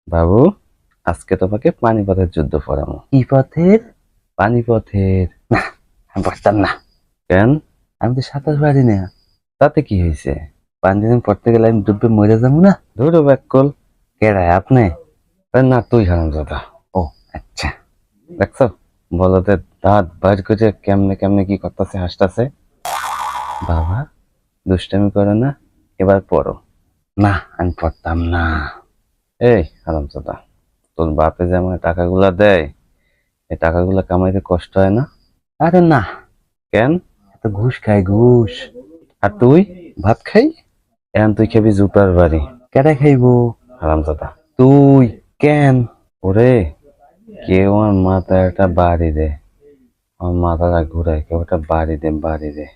বাবু, আজকে তোমাকে পানিপথের যুদ্ধ পড়াবো। কি পথের? পানিপথের। আমি পারতাম না। কেন? আমি তো সাঁতার পারি না। তাতে কি হয়েছে? 5 দিন পড়তে গেলে আমি ডুবে মরে যাবো না? ধরো ব্যাককল। কেডায় আপনি? না, তুই হারামজাদা। ও আচ্ছা। দেখছো, বলদের দাঁত বাইর করে কেমনে কেমনে কি করতেছে, হাসতেছে। বাবা, দুষ্টামি করো না, এবার পড়ো। না, আমি পড়তাম না। এই হারামজাদা, তোর বাপে যে আমার টাকাগুলা দেয়, এই টাকাগুলা কামাইতে কষ্ট হয় না? আরে না, কেন? এত ঘুষ খাই ঘুষ। আর তুই? ভাত খাই। এখন তুই খাবি জুতার বাড়ি। কেডা খাইবো? হারামজাদা। তুই। কেন? ওরে, কেউ আমার মাথায় একটা বাড়ি দে, আমার মাথাটা ঘুরায়, কেউ একটা বাড়ি দে, বাড়ি দে।